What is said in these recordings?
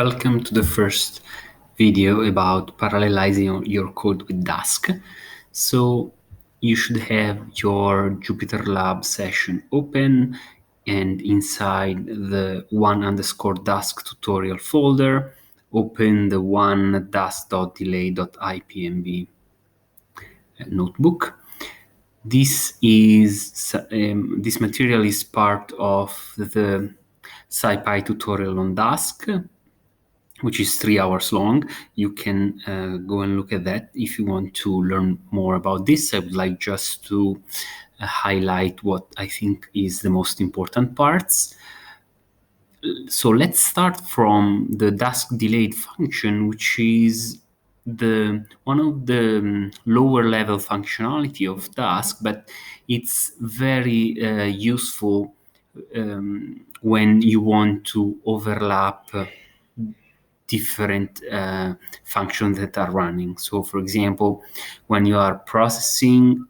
Welcome to the first video about parallelizing your code with Dask. So you should have your Jupyter Lab session open, and inside the one_Dask tutorial folder, open the one dask.delay.ipmb notebook. This material is part of the SciPy tutorial on Dask, which is 3 hours long. You can go and look at that if you want to learn more about this. I would like just to highlight what I think is the most important parts. So let's start from the Dask delayed function, which is one of the lower level functionality of Dask, but it's very useful when you want to overlap different functions that are running. So for example, when you are processing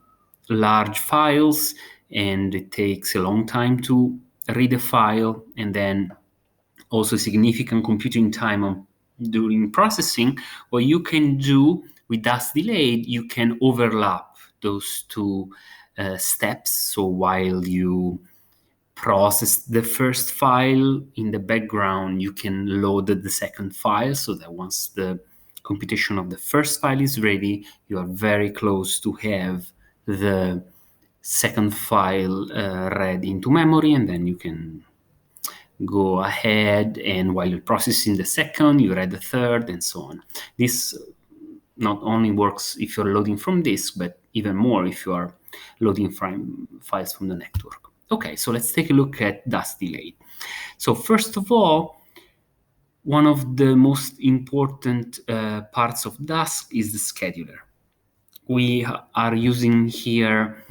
large files and it takes a long time to read a file, and then also significant computing time during processing, what you can do with Dask delayed, you can overlap those two steps. So while you process the first file in the background, you can load the second file, so that once the computation of the first file is ready, you are very close to have the second file read into memory, and then you can go ahead, and while you're processing the second, you read the third, and so on. This not only works if you're loading from disk, but even more if you are loading files from the network. Okay, so let's take a look at Dask delay. So first of all, one of the most important parts of Dask is the scheduler. We are using here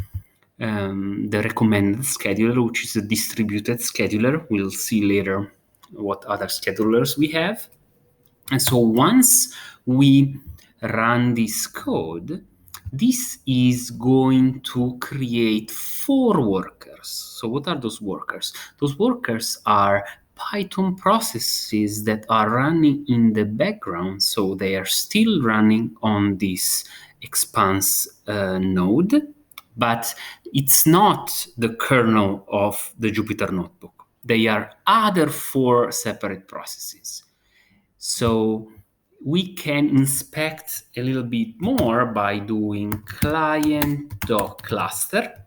the recommended scheduler, which is a distributed scheduler. We'll see later what other schedulers we have. And so once we run this code, this is going to create 4 workers. So what are those workers? Those workers are Python processes that are running in the background. So they are still running on this expanse node, but it's not the kernel of the Jupyter Notebook. They are other 4 separate processes. So we can inspect a little bit more by doing client.cluster.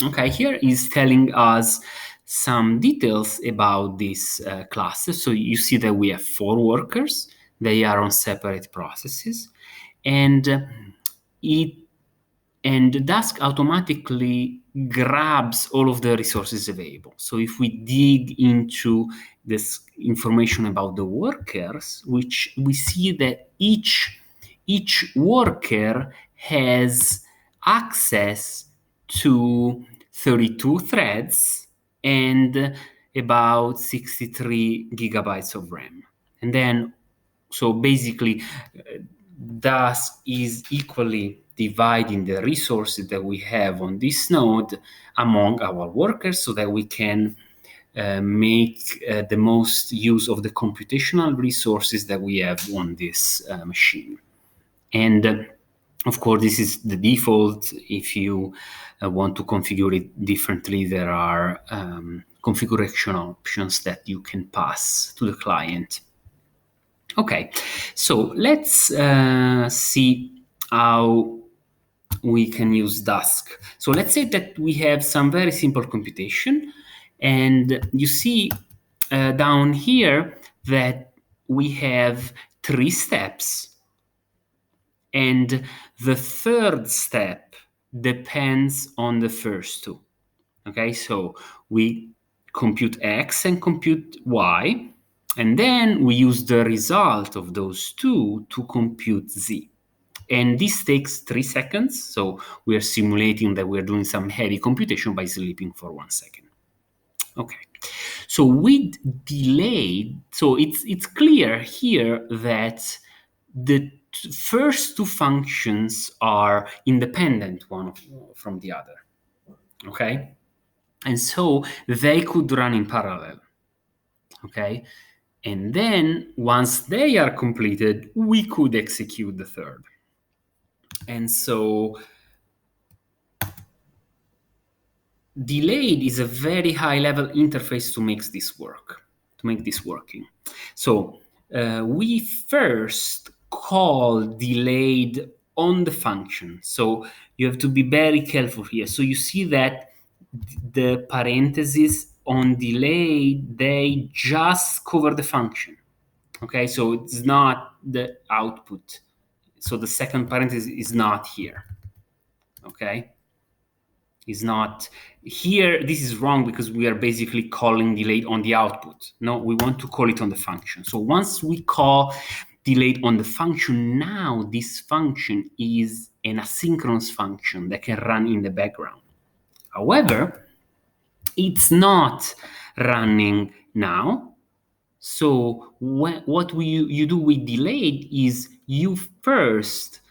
Okay, here is telling us some details about this cluster. So you see that we have 4 workers. They are on separate processes, and Dask automatically grabs all of the resources available. So if we dig into this information about the workers, which we see that each worker has access to 32 threads and about 63 gigabytes of RAM. And then, so basically, Dask is equally dividing the resources that we have on this node among our workers, so that we can make the most use of the computational resources that we have on this machine. And of course, this is the default. If you want to configure it differently, there are configuration options that you can pass to the client. Okay, so let's see how we can use Dask. So let's say that we have some very simple computation, and you see down here that we have 3 steps, and the third step depends on the first 2. Okay, so we compute X and compute Y, and then we use the result of those 2 to compute Z. And this takes 3 seconds, so we are simulating that we're doing some heavy computation by sleeping for 1 second. Okay, so with delayed, so it's clear here that the first 2 functions are independent one from the other. Okay, and so they could run in parallel. Okay, And then once they are completed, we could execute the third. And so delayed is a very high level interface to make this working. So we first call delayed on the function. So you have to be very careful here. So you see that the parentheses on delayed, they just cover the function. Okay, so it's not the output. So the second parenthesis is not here. Okay, is not here. This is wrong because we are basically calling delayed on the output. No, we want to call it on the function. So once we call delayed on the function, now this function is an asynchronous function that can run in the background. However, it's not running now. So what you do with delayed is you first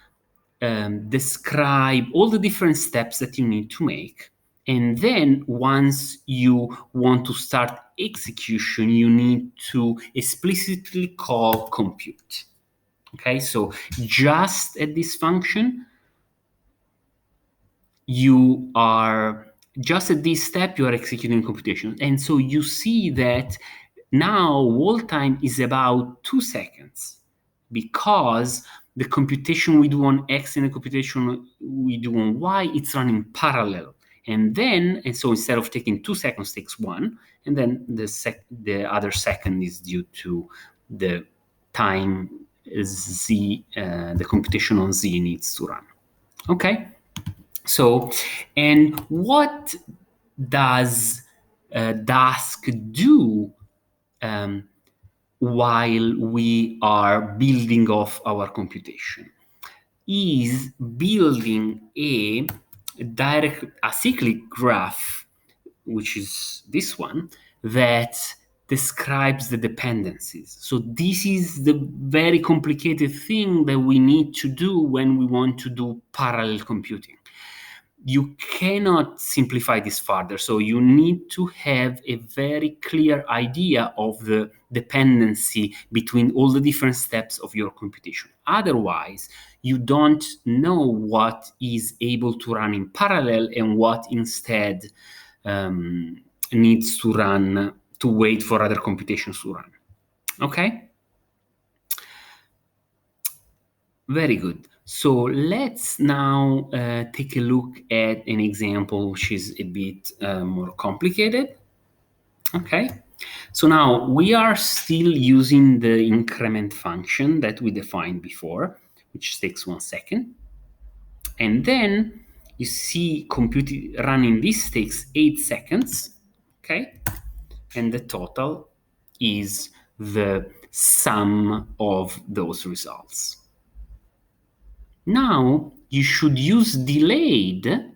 describe all the different steps that you need to make. And then once you want to start execution, you need to explicitly call compute. Okay, so just at this function, you are just at this step, you are executing computation. And so you see that now hold time is about 2 seconds because the computation we do on X and the computation we do on Y, it's running parallel. And so instead of taking 2 seconds, takes 1. And then the other second is due to the time Z, the computation on Z needs to run. Okay? So, and what does Dask do while we are building off our computation? Is building a direct acyclic graph, which is this one, that describes the dependencies. So this is the very complicated thing that we need to do when we want to do parallel computing. You cannot simplify this further. So you need to have a very clear idea of the dependency between all the different steps of your computation. Otherwise, you don't know what is able to run in parallel and what instead needs to run to wait for other computations to run. Okay? Very good. So let's now take a look at an example which is a bit more complicated. Okay. So now we are still using the increment function that we defined before, which takes 1 second. And then you see running this takes 8 seconds. Okay. And the total is the sum of those results. Now you should use delayed.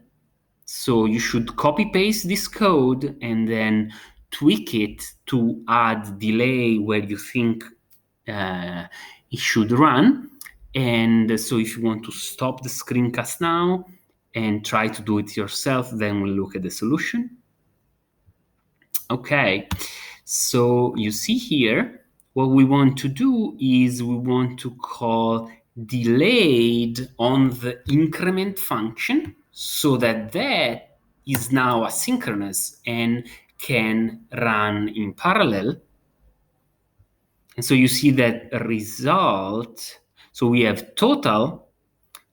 So you should copy paste this code and then tweak it to add delay where you think it should run. And so if you want to stop the screencast now and try to do it yourself, then we'll look at the solution. Okay, so you see here, what we want to do is we want to call delayed on the increment function so that is now asynchronous and can run in parallel. And so you see that result. So we have total,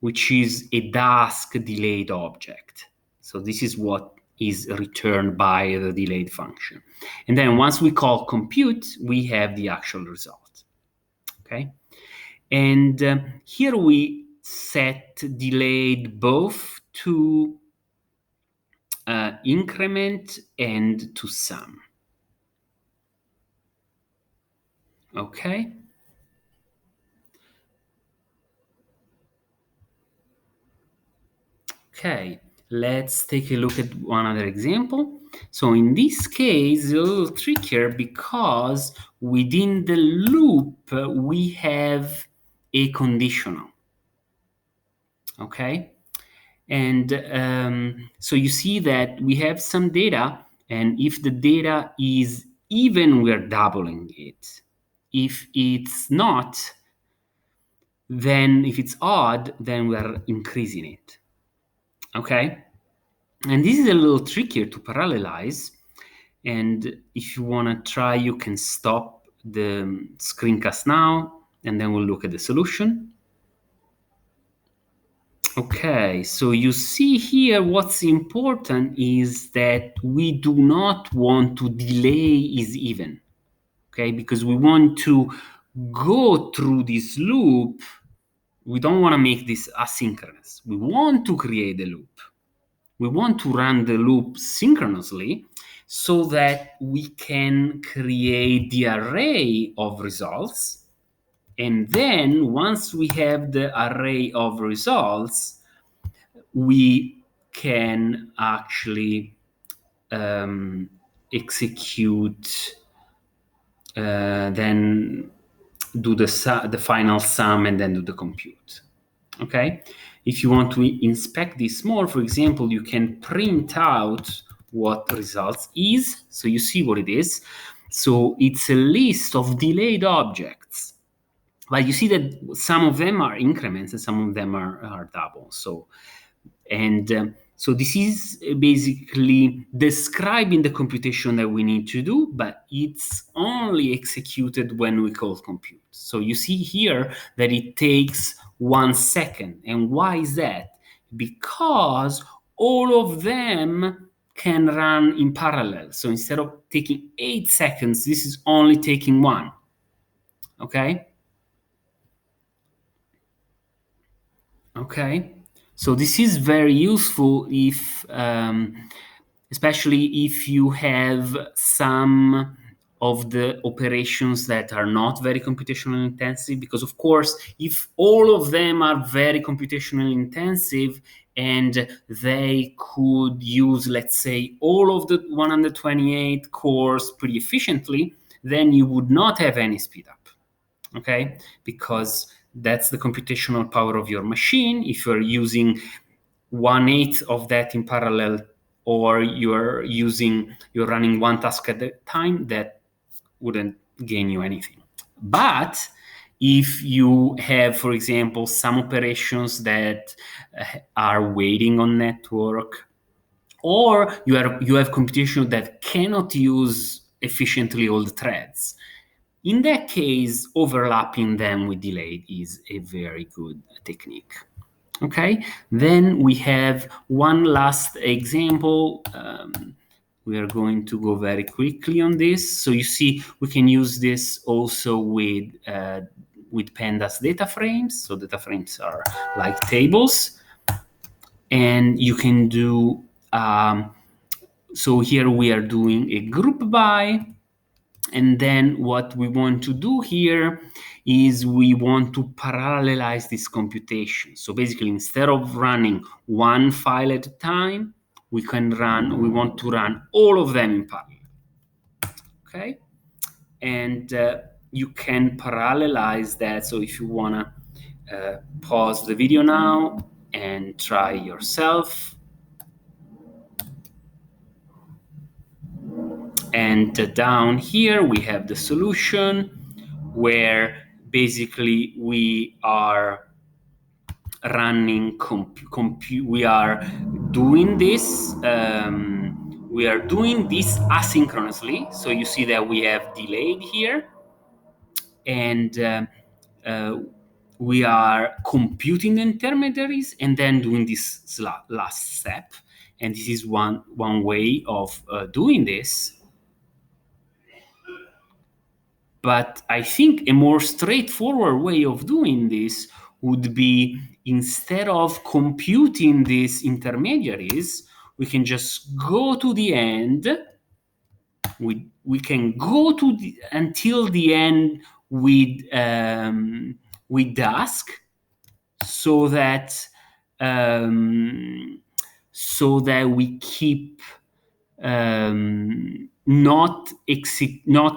which is a Dask delayed object. So this is what is returned by the delayed function. And then once we call compute, we have the actual result. Okay. And here we set delayed both to increment and to sum. Okay. Okay, let's take a look at one other example. So in this case, it's a little trickier because within the loop, we have a conditional. Okay, and so you see that we have some data, and if the data is even, we're doubling it. if it's not, then if it's odd, then we are increasing it. Okay? And this is a little trickier to parallelize. And if you want to try, you can stop the screencast now, and then we'll look at the solution. Okay, so you see here what's important is that we do not want to delay is even, okay? Because we want to go through this loop. We don't want to make this asynchronous. We want to create a loop. We want to run the loop synchronously so that we can create the array of results. And then once we have the array of results, we can actually execute, then do the final sum and then do the compute. Okay? If you want to inspect this more, for example, you can print out what results is. So you see what it is. So it's a list of delayed objects. But you see that some of them are increments and some of them are double. So this is basically describing the computation that we need to do, but it's only executed when we call compute. So you see here that it takes 1 second. And why is that? Because all of them can run in parallel. So instead of taking 8 seconds, this is only taking 1. Okay? Okay. So this is very useful if, especially if you have some of the operations that are not very computationally intensive, because of course, if all of them are very computationally intensive and they could use, let's say, all of the 128 cores pretty efficiently, then you would not have any speed up, okay? Because that's the computational power of your machine. If you're using 1/8 of that in parallel, or you're running one task at a time, that wouldn't gain you anything. But if you have, for example, some operations that are waiting on network, or you have computation that cannot use efficiently all the threads, in that case, overlapping them with delayed is a very good technique. Okay, then we have one last example. We are going to go very quickly on this. So you see, we can use this also with pandas data frames. So data frames are like tables, and you can do. So here we are doing a group by. And then what we want to do here is we want to parallelize this computation. So basically, instead of running one file at a time, we want to run all of them in parallel. Okay? And you can parallelize that. So if you want to pause the video now and try yourself. And down here, we have the solution where basically we are running we are doing this asynchronously. So you see that we have delayed here, and we are computing the intermediaries and then doing this last step. And this is one way of doing this. But I think a more straightforward way of doing this would be, instead of computing these intermediaries, we can just go to the end. We can go to until the end with Dask, so that we keep not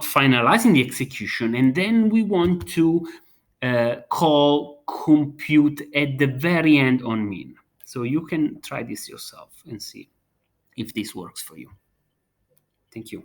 finalizing the execution, and then we want to call compute at the very end on min. So you can try this yourself and see if this works for you. Thank you.